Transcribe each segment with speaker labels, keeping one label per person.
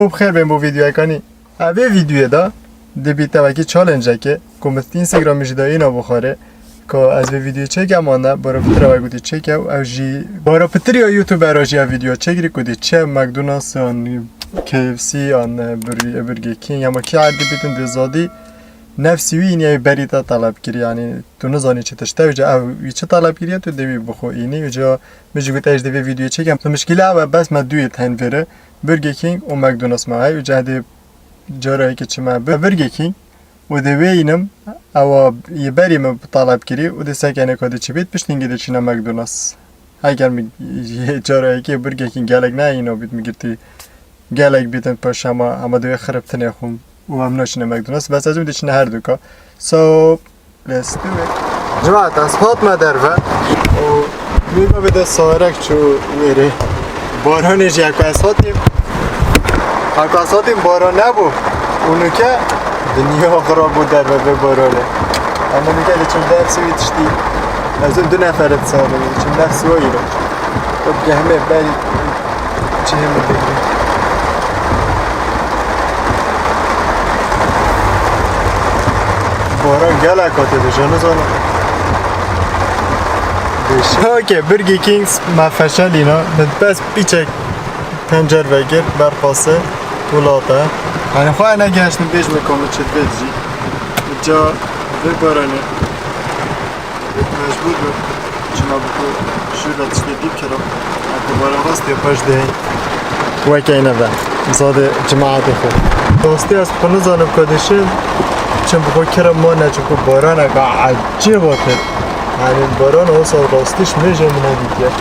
Speaker 1: خب خیر بیم بو ویدیو کنی اوه ویدیو دا دبیتا وکی چالنجه که کمست اینستاگرام میشه دا اینا بخوره که از ویدیو چک امانه برای پتر وای گودی چک او جی برای پتر یا یوتیوب راجی ویدیو چک ری گودی چه مکدونالدز آن KFC آن برگر کینگ اما کی عادی بیتن دزادی نفسی وینی بریتا طلب کری یعنی تو نزانی چه تشته وجه او چه طلب کری تو دوی بخو اینی وجه میشه گوت اجده ویدیو چکم تو مشکل او بس ما دوی تنفره برگر کینگ و مکدونالدز معی و جهده جارایی که چه ما برگر کینگ و دوی اینم او یه بریم طلب کری و ده سکنه کاده چه بیت پشتینگه ده چینه مکدونالدز اگر جارایی که برگر کینگ گلگ نه اینو بیت میگرتی گلگ بیتن پاش اما دوی خراب تنه خون و هم ناشینه مکدونالدز بس از اون دیشنه هر دوکا so let's do it جماعت از فاطمه درفه و میگم بده سارک چو میره بارانش یک اساتیم باران نبود اونو که دنیا خراب بود در به بارانه اما میگه چون درسی ویتشتی از اون دو نفرت ساله چون نفسی هایی رو خب گهمه بری چه همه بگیم باران گله کاته دشانه زانه اوکی برگر کینگز مفشل اینا بس بیچک پنجر وگر برقاسه طولاته یعنی خواه نگهشتن بیش میکنه چه بیدجی جا ببارانه مجبور بود چما بکو شورتش دیب کرم اگه باران راستی پاش دهی وکی اینه به زاده جماعت خود دوستی از پنو زانم کدشه چون بخواه کرم ما نچه که باران اگه عجیب باته یعنی باران او سال راستیش میشه منه دیگه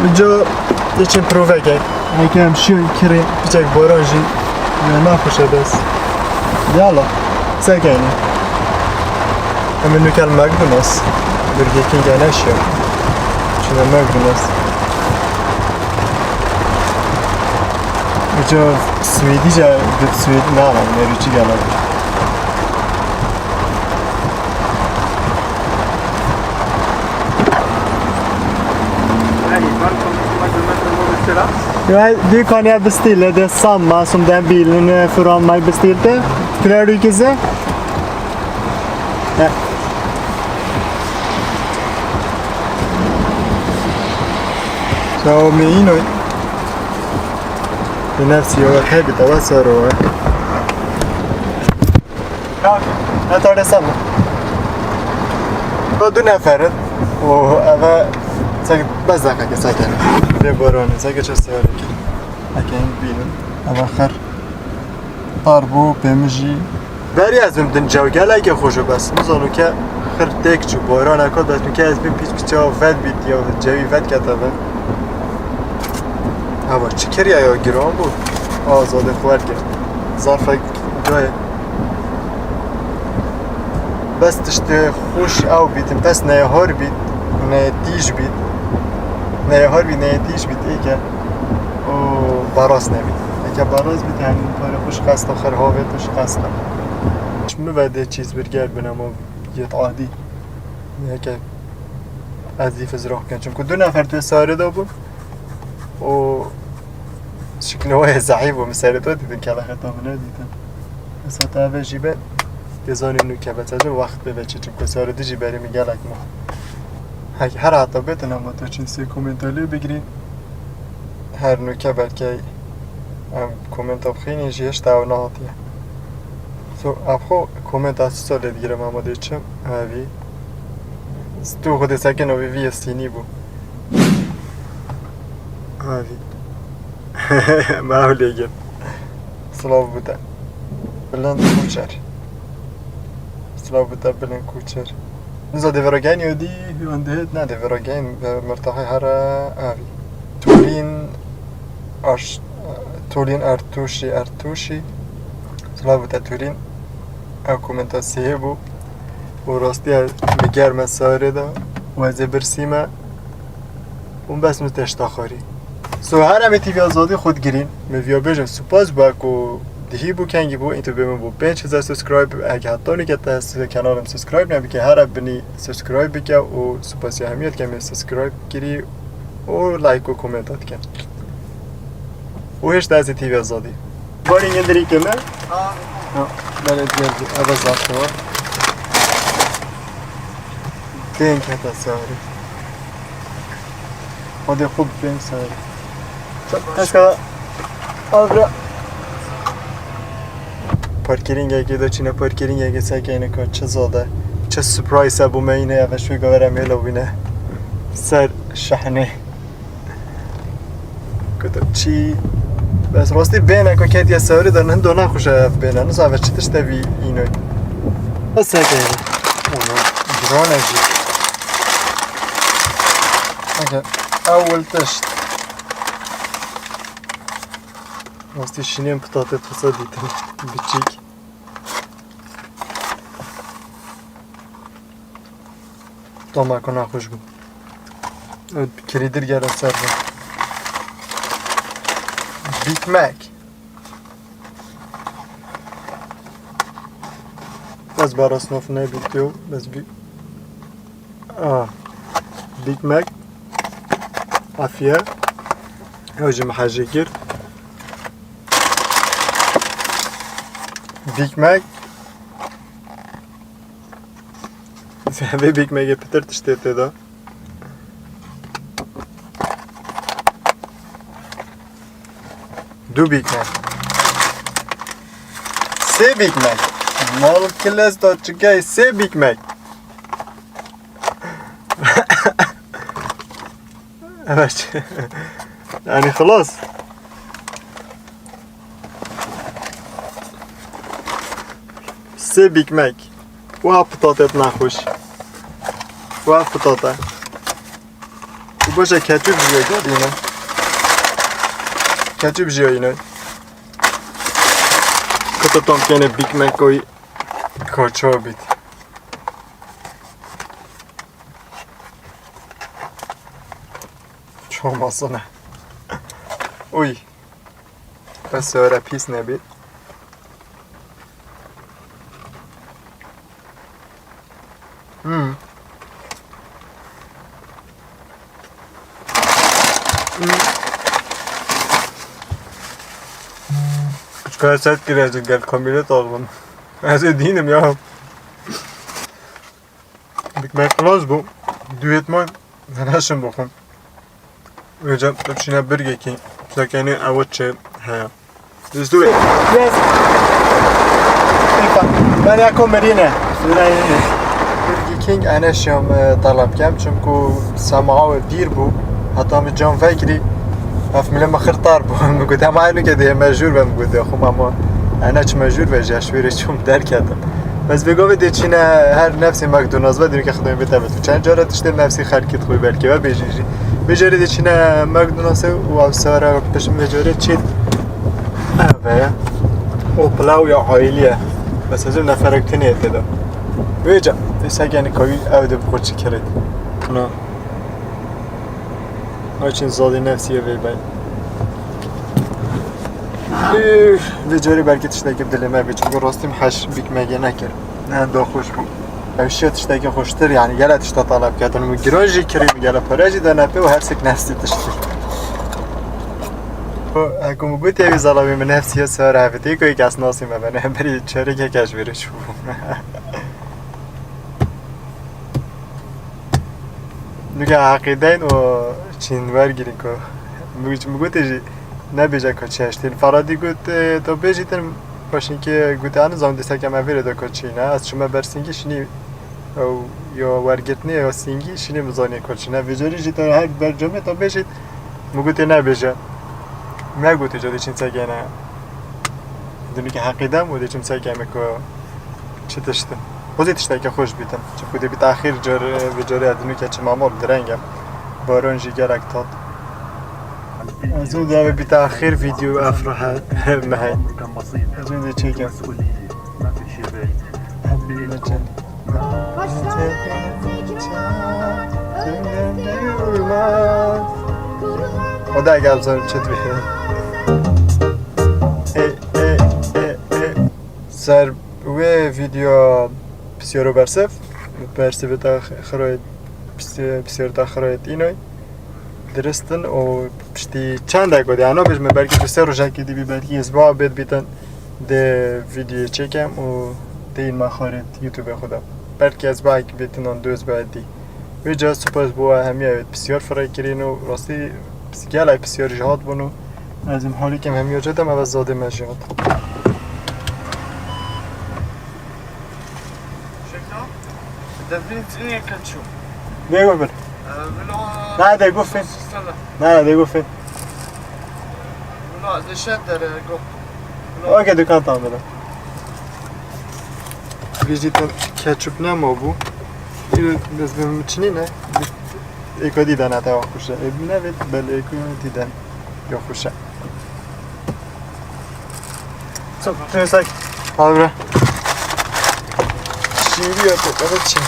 Speaker 1: اینجا یه چند پروفه که اگه هم شیون کریم پیچک باران جی یا نخوشه بس یالا سکه اینه همین نوکل مکدونالدز برگر کینگ نشیو چون مکدونالدز اینجا سویدی جا دید سوید نه نروچی گلد Ja, du kan jeg bestille det samme som den bilen foran meg bestilte. Klarer du ikke se? Ja. Så med ino det nefsi jo at heget av oss her og ja, jeg tar det samme. Og du neferet og jeg var säkert بس دقیقه سکن به بارانه سکه چه سیاره که اگه این بینم اما آخر طاربو بمجی بری از اون دن جوگل اگه خوشو بس مزانو که خر تک چو باران اکاد بس میکه از بین پیچ پیچه ها ود بیت یا جوی ود کتبه اما چه کری ایا گیران بود آزاده خوار کرد ظرف جای بس تشته خوش او بیتم پس نیهار بیت نه دیش بیت نه هر بی نه دیش بیت ای که او باراس نبید اگه باراس بیت همین کار خوش قصد آخر هاوه توش قصدم چون بده چیز برگر بنم و یه عادی نه که از دیف زراح کن چون که دو نفر توی ساره دا بود و شکل هوای زعیب و مسئله تو دیدن که خطاب ندیدن مثلا تا اوه جیبه دیزانی نو که بتازه وقت به بچه چون که ساره دی جیبه میگه لک ما هر حتی بتونم با تو چیزی کومنتالی بگیرین هر نوکه بلکه کومنت ها بخینی جیش داو نهاتیه سو ابخو کومنت از سال دیگه ما ماده چم هاوی تو خود سکن و وی سینی بو هاوی معولی گل سلاو بوده بلند کوچر سلاو بوده بلند کوچر نزا دیوراگین یادی هیونده نه دیوراگین مرتاحه هر آوی تولین ارتوشی سلام بوده تولین او کومنتاسیه بو و راستی میگر مساره دا و از برسیمه اون بس متشتاخاری سو هر همه تیوی آزادی خود گیرین میویا بجم سپاس با که دهی بو کنگی بو اینتو بمون بو 5000 سبسکرایب اگه حتی نگه از کانالم سبسکرایب نبی که هر بنی سبسکرایب بکه و سپاسی همیت که می سبسکرایب گیری و لایک و کومنتات کن و هشت از تیوی آزادی بارین گندری که نه؟ بله گندی اول زخته ها دین که تا ساری خودی خوب بین ساری اشکالا آبرا پارکرینگ اگه دو چینه پارکرینگ اگه سکه اینه که چه زاده چه سپرایس ابو مینه اوش بگو برم هلو بینه سر شحنه کتب چی بس راستی بینه که کتی از سواری دارن هندو نخوشه اف بینه نزا اوش چی تشته بی اینوی بس سکه اینه اونو درانه جی اوکی اول تشت راستی شینیم پتاته تصا دیتن بچیک Toma con naxuş bu. Kiridir gelen serve. Big Mac. Bas baras nof ne bitiyor. Bas bir. Big Mac. Afiye. Hocam hacıgir. Big Mac. Ve Big Mac'e Peter tiştete da. Du Big Mac. Se Big Mac. Mal killes da çıkay se Big Mac. Evet. Yani خلاص. Se Big Mac. و پتاتت نخوش و پتاته و باشه کچوب جیه کرد اینه کچوب جیه اینه کتا تام کنه بیگ مکوی کچا بید چه ماسانه اوی بس سواره پیس نبید Çıkar sert girecek gel kamyonet aldım. Ben size değilim ya. Big Mac Plus bu. Düetman henaşım bakın. Hocam içine Burger King. Sakini avutçe ha. Let's do it. Yes. Ben yakom merine. Burger King ana şam talab kam çünkü samağı dir bu. Hatta mi can fikri اف میلم خرطار بودم میگفتم اینو که دیگه مجبور بهم گفته خب اما انا چه مجبور به جشویرش چون در کردم بس بگو بده چینه هر نفسی مکدونالدز بدونی که خدای بده تو چند جاره تشته نفسی خلکت خوی بلکه و بجیجی بجاری دی چینه مکدونالدز و سارا پیش بجاره چید اوه او پلاو یا عائلیه بس از اون نفرکتنی اتدا ویجا سگانی کاوی او دو بخور چی کرد نه Açın zadi nefsiye ve ben. Ve cari belki tişteki dilime ve çünkü rastım haş bikmeye nekir. Ne daha hoş bu. Evşiye tişteki hoştur yani gele tişte talep kâdın. Mu girajı kirim gele parajı da nepe ve her sek nefsi tiştir. Ekum bu tevi zalami min nefsiye sar hafeti koy kas nasim ben beri çereke keşveri şu. Nuga aqidain o چین ورگیری که میگویی جی نبیجه که چشتین فرادی گوت تو بیجی تن باشین که گوته آن زمان دست کم اویره دو که چینه از شما برسینگی شنی او یا ورگتنی یا سینگی شنی مزانی که چینه ویجوری جی تا هر برجامه تو بیجی میگویی نبیجه میگویی جدی چین سگه نه دنی که حقیقتا مودی چین سگه میکو چه تشته خودی تشته که خوش بیتم چه خودی بیت آخر جور ویجوری ادنی که چه مامور درنگم بارون جی گرک تاد از اون داره بی تأخیر ویدیو افراح مهی از اون دیگه چیکم o da gel sonra çet bir سر و ویدیو بسیار برسف برسف تا خرایط بسیار تا خرایط اینای درستن و پشتی چند دقیقه دی انا بجمه بلکه دو سه روزه که دی بلکه اسبوع بید بیتن ده ویدیو چکم و ده این مخارط یوتیوب خودم بلکه اسبوع که بیتن آن 2 اسبوع دی ویجا سپاس بوا همیه بسیار فرای کرین و راستی گلای بسیار جهاد بونو از این حالی که همیه جدم او زاده مجهاد
Speaker 2: دفنت إيه كاتشو
Speaker 1: بگو بر
Speaker 2: ولا
Speaker 1: نه ده گفت نه ده گفت
Speaker 2: ولا إذا شادر جو
Speaker 1: اوکی دکان تام بده بیجیتن کچوپ نما بو اینو بزنم چنی نه ایکو دیدن اتا خوشه نه بل ایکو دیدن یا خوشه صبح تنسک حالا چیری اپو اوه چی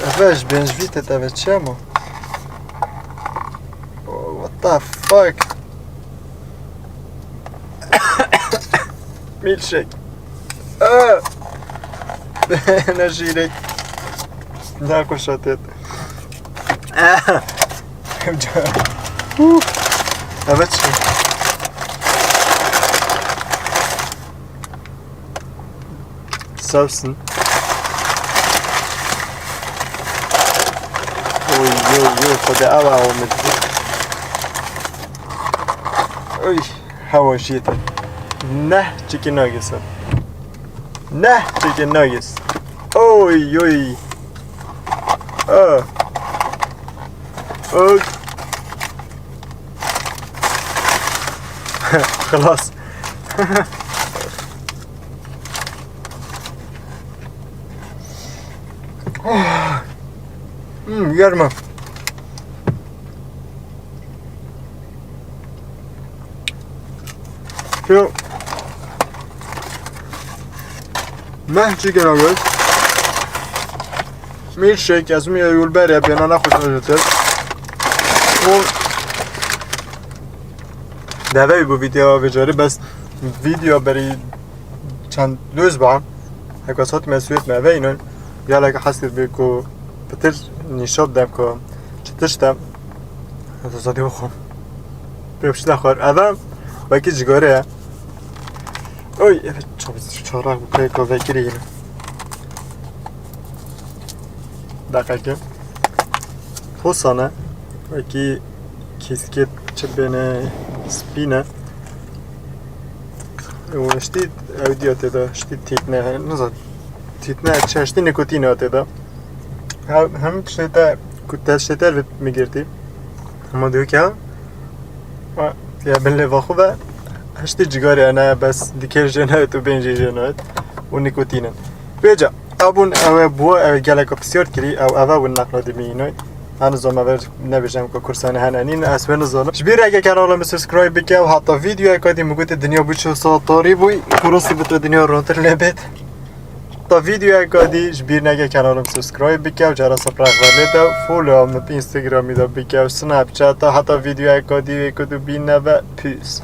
Speaker 1: اوهش بینج ویتت اوه چی امو what the fuck milkshake نه شیرک نه کشاتت اوه چی سبسن اوی یو خدا اوه آمد اوی هوا شیطه نه چیکن ناگیس نه چیکن ناگیس اوی اوی اوه خلاص گرمه شو نه چیکن آگوز میلشیک از می یول بره بیانا نخوش نجوتر و دوی بو ویدیو بجاره بس ویدیو بری چند روز با هکاسات مسئولیت موه اینون یا لکه حسید بی که بتر نشاب دم که چطشتم ازادی بخوام بیمشت نخوار اوام باکی جگاره اوی چهارق بکنه که وکری اینو دقیقه پوسانه باکی کیسکت چه بینه سپینه و اشتی اودی آته دا اشتی تیتنه نزد تیتنه چه اشتی نیکوتین آته دا همین شتر میگیردی اما دیو که یا بله واخوبه هشتی جگاری انا بس دیکر جنایت و بینجی جنایت و نیکوتینن بیجا ابون او بو او گلک بسیار کری او او نقل دی مینای هنوز ما نبیشم که کورسانه هنانین اسوه نزانم جبیر اگه کانالم سابسکرایب بکه و حتی ویدیو اکادی مگوت دنیا بچه ساعتاری بوی خلاصی بتو دنیا رونتر لبید تا ویدیو اکادی جبیر نگه کانالم سابسکرایب بکه و جرس پرغوله دا فولو هم نپ اینستاگرامی دا بکه و سنپ چت تا حتی ویدیو اکادی اکادو بینه و پیس